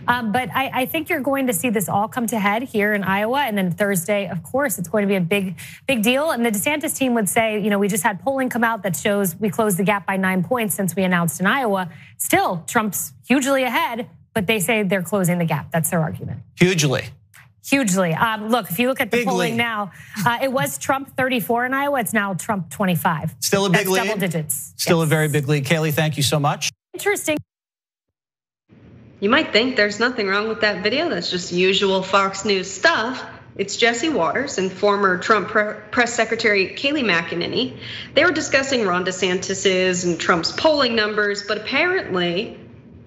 But I think you're going to see this all come to head here in Iowa. And then Thursday, of course, it's going to be a big deal. And the DeSantis team would say, we just had polling come out that shows we closed the gap by 9 points since we announced in Iowa. Still, Trump's hugely ahead, but they say they're closing the gap. That's their argument. Hugely. Look, if you look at the polling now, it was Trump 34 in Iowa. It's now Trump 25. Still a big lead. Double digits. Still a very big lead. Kayleigh, thank you so much. Interesting. You might think there's nothing wrong with that video. That's just usual Fox News stuff. It's Jesse Waters and former Trump press secretary Kayleigh McEnany. They were discussing Ron DeSantis's and Trump's polling numbers, but apparently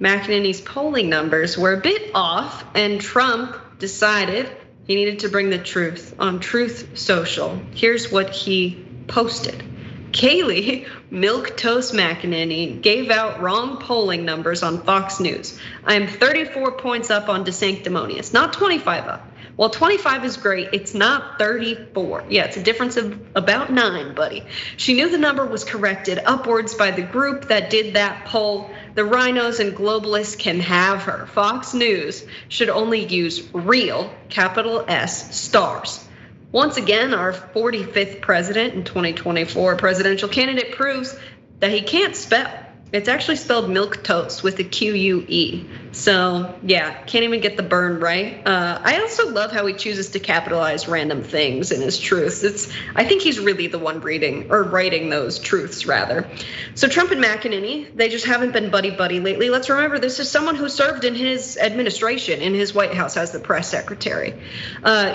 McEnany's polling numbers were a bit off, and Trump decided he needed to bring the truth on Truth Social. Here's what he posted. Kayleigh milquetoast McEnany gave out wrong polling numbers on Fox News. I am 34 points up on DeSanctimonious, not 25 up. Well, 25 is great. It's not 34. Yeah, it's a difference of about 9, buddy. She knew the number was corrected upwards by the group that did that poll. The RINOs and globalists can have her. Fox News should only use real, capital S, stars. Once again, our 45th president and 2024 presidential candidate proves that he can't spell. It's actually spelled milquetoast with a Q-U-E. So yeah, can't even get the burn right. I also love how he chooses to capitalize random things in his truths. I think he's really the one writing those truths rather. So Trump and McEnany, they just haven't been buddy-buddy lately. Let's remember, this is someone who served in his administration, in his White House as the press secretary.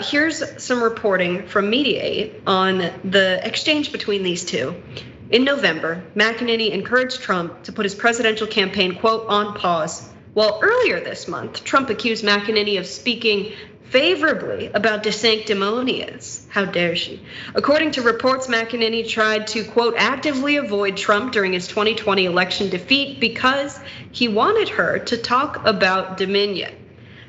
Here's some reporting from Mediaite on the exchange between these two. In November, McEnany encouraged Trump to put his presidential campaign, quote, on pause. While earlier this month, Trump accused McEnany of speaking favorably about DeSanctimonious. How dare she? According to reports, McEnany tried to, quote, actively avoid Trump during his 2020 election defeat because he wanted her to talk about Dominion.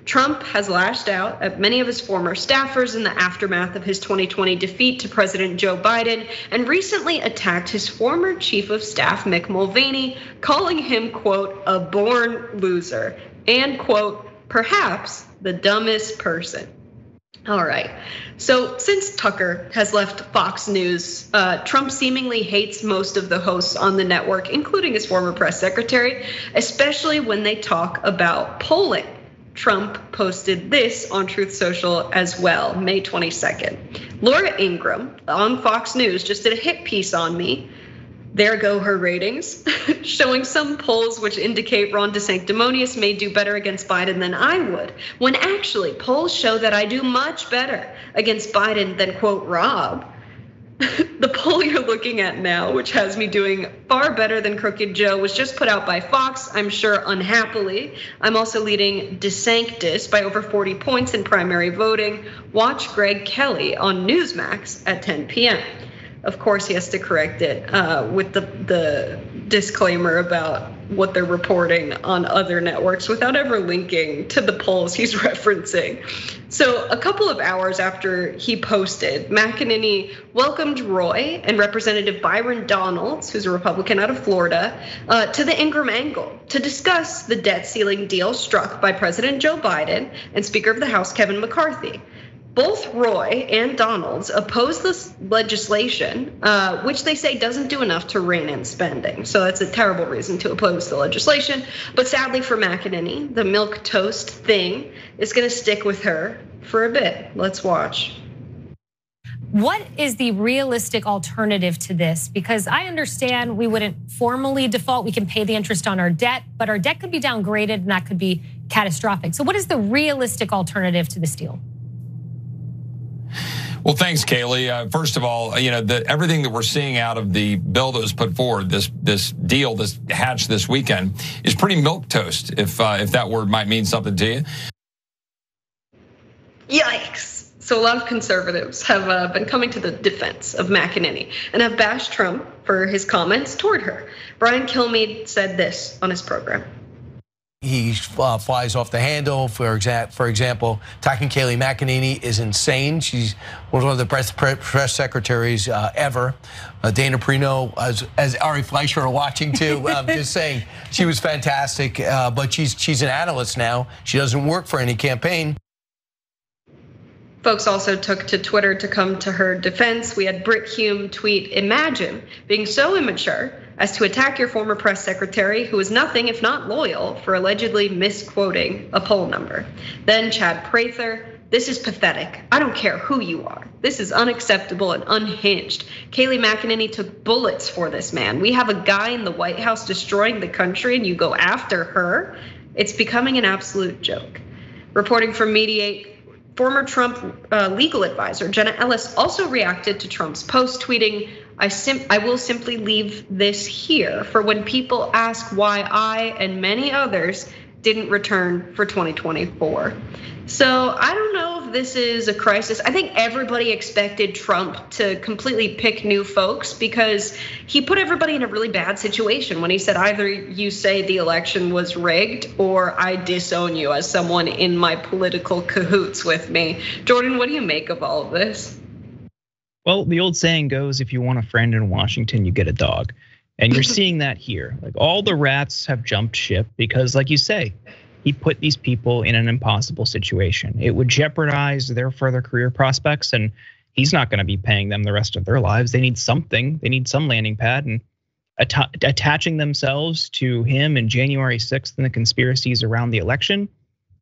Trump has lashed out at many of his former staffers in the aftermath of his 2020 defeat to President Joe Biden, and recently attacked his former chief of staff, Mick Mulvaney, calling him, quote, a born loser, and, quote, perhaps the dumbest person. All right, so since Tucker has left Fox News, Trump seemingly hates most of the hosts on the network, including his former press secretary, especially when they talk about polling. Trump posted this on Truth Social as well, May 22nd. Laura Ingraham on Fox News just did a hit piece on me. There go her ratings, showing some polls which indicate Ron DeSanctimonious may do better against Biden than I would, when actually polls show that I do much better against Biden than, quote, Rob. The poll you're looking at now, which has me doing far better than Crooked Joe, was just put out by Fox, I'm sure unhappily. I'm also leading DeSanctis by over 40 points in primary voting. Watch Greg Kelly on Newsmax at 10 p.m. Of course, he has to correct it with the disclaimer about what they're reporting on other networks without ever linking to the polls he's referencing. So a couple of hours after he posted, McEnany welcomed Roy and Representative Byron Donalds, who's a Republican out of Florida, to the Ingraham angle to discuss the debt ceiling deal struck by President Joe Biden and Speaker of the House Kevin McCarthy. Both Roy and Donalds oppose this legislation, which they say doesn't do enough to rein in spending. So that's a terrible reason to oppose the legislation. But sadly for McEnany, the milquetoast thing is going to stick with her for a bit. Let's watch. What is the realistic alternative to this? Because I understand we wouldn't formally default. We can pay the interest on our debt, but our debt could be downgraded and that could be catastrophic. So what is the realistic alternative to this deal? Well, thanks, Kayleigh. First of all, everything that we're seeing out of the bill that was put forward, this deal, this hatch this weekend, is pretty milquetoast, if that word might mean something to you. Yikes. So a lot of conservatives have been coming to the defense of McEnany and have bashed Trump for his comments toward her. Brian Kilmeade said this on his program. He flies off the handle. For example, attacking Kayleigh McEnany is insane. She's one of the best press secretaries ever. Dana Perino, as Ari Fleischer are watching too. Just saying, she was fantastic. But she's an analyst now. She doesn't work for any campaign. Folks also took to Twitter to come to her defense. We had Brit Hume tweet, "Imagine being so immature as to attack your former press secretary, who is nothing if not loyal, for allegedly misquoting a poll number." Then Chad Prather, "This is pathetic. I don't care who you are. This is unacceptable and unhinged. Kayleigh McEnany took bullets for this man. We have a guy in the White House destroying the country and you go after her? It's becoming an absolute joke." Reporting from Mediate, former Trump legal advisor Jenna Ellis also reacted to Trump's post, tweeting, I will simply leave this here for when people ask why I and many others didn't return for 2024. So I don't know if this is a crisis. I think everybody expected Trump to completely pick new folks because he put everybody in a really bad situation when he said either you say the election was rigged or I disown you as someone in my political cahoots with me. Jordan, what do you make of all of this? Well, the old saying goes, if you want a friend in Washington, you get a dog. And you're seeing that here. Like all the rats have jumped ship because, like you say, he put these people in an impossible situation. It would jeopardize their further career prospects, and he's not going to be paying them the rest of their lives. They need something. They need some landing pad, and attaching themselves to him in January 6th and the conspiracies around the election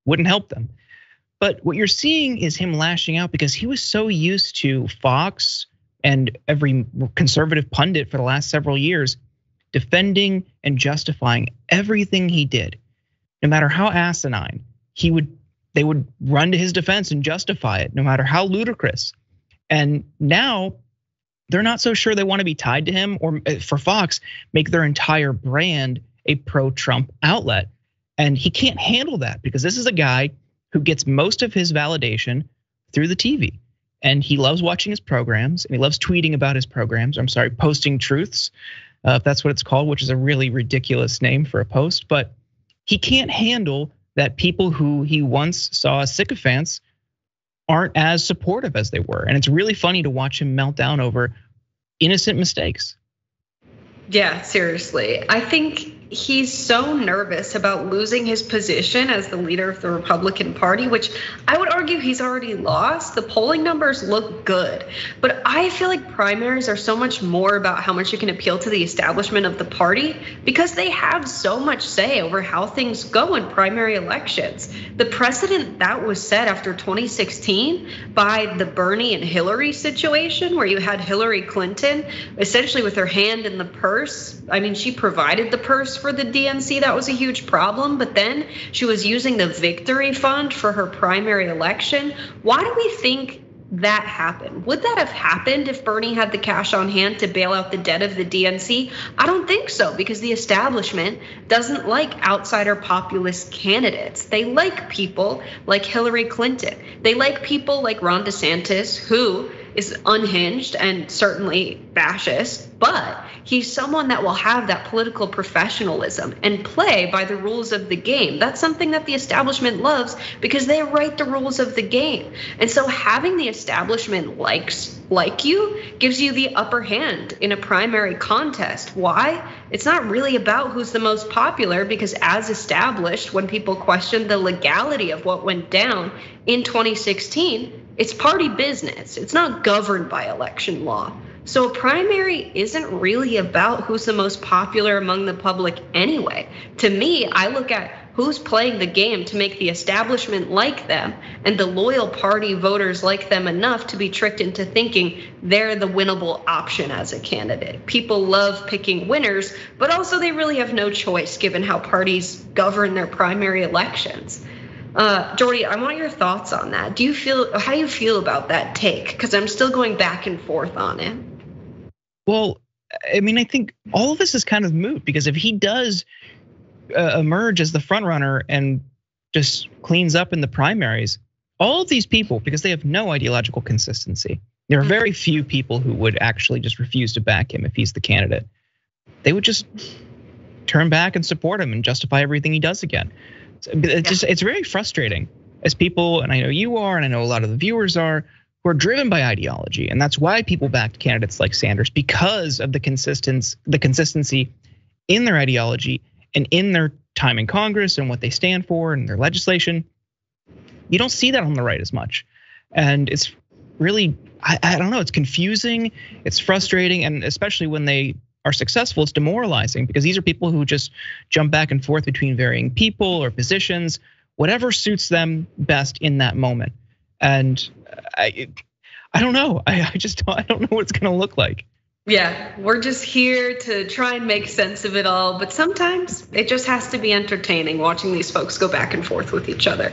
wouldn't help them. But what you're seeing is him lashing out because he was so used to Fox and every conservative pundit for the last several years defending and justifying everything he did. No matter how asinine, they would run to his defense and justify it, no matter how ludicrous. And now they're not so sure they want to be tied to him, or for Fox, make their entire brand a pro-Trump outlet. And he can't handle that because this is a guy who gets most of his validation through the TV. And he loves watching his programs and he loves tweeting about his programs. I'm sorry, posting truths, if that's what it's called, which is a really ridiculous name for a post. But he can't handle that people who he once saw as sycophants aren't as supportive as they were. And it's really funny to watch him melt down over innocent mistakes. Yeah, seriously. I think he's so nervous about losing his position as the leader of the Republican Party, which I would argue he's already lost. The polling numbers look good, but I feel like primaries are so much more about how much you can appeal to the establishment of the party because they have so much say over how things go in primary elections. The precedent that was set after 2016 by the Bernie and Hillary situation, where you had Hillary Clinton essentially with her hand in the purse. I mean, she provided the purse for the DNC. That was a huge problem. But then she was using the victory fund for her primary election. Why do we think that happened? Would that have happened if Bernie had the cash on hand to bail out the debt of the DNC? I don't think so, because the establishment doesn't like outsider populist candidates. They like people like Hillary Clinton. They like people like Ron DeSantis, who is unhinged and certainly fascist, but he's someone that will have that political professionalism and play by the rules of the game. That's something that the establishment loves because they write the rules of the game. And so having the establishment like you gives you the upper hand in a primary contest. Why? It's not really about who's the most popular, because as established, when people question the legality of what went down in 2016, it's party business. It's not governed by election law. So a primary isn't really about who's the most popular among the public anyway. To me, I look at who's playing the game to make the establishment like them and the loyal party voters like them enough to be tricked into thinking they're the winnable option as a candidate. People love picking winners, but also they really have no choice given how parties govern their primary elections. Jordy, I want your thoughts on that. How do you feel about that take? Because I'm still going back and forth on it. Well, I mean, I think all of this is kind of moot, because if he does emerge as the front runner and just cleans up in the primaries, all of these people, because they have no ideological consistency, there are very few people who would actually just refuse to back him if he's the candidate. They would just turn back and support him and justify everything he does again. It's very frustrating as people, and I know you are, and I know a lot of the viewers are, who are driven by ideology. And that's why people backed candidates like Sanders, because of the consistency in their ideology and in their time in Congress and what they stand for and their legislation. You don't see that on the right as much. And it's really, I don't know, it's confusing, it's frustrating, and especially when they are successful, it's demoralizing, because these are people who just jump back and forth between varying people or positions, whatever suits them best in that moment. And I don't know, I don't know what it's gonna look like. Yeah, we're just here to try and make sense of it all, but sometimes it just has to be entertaining watching these folks go back and forth with each other.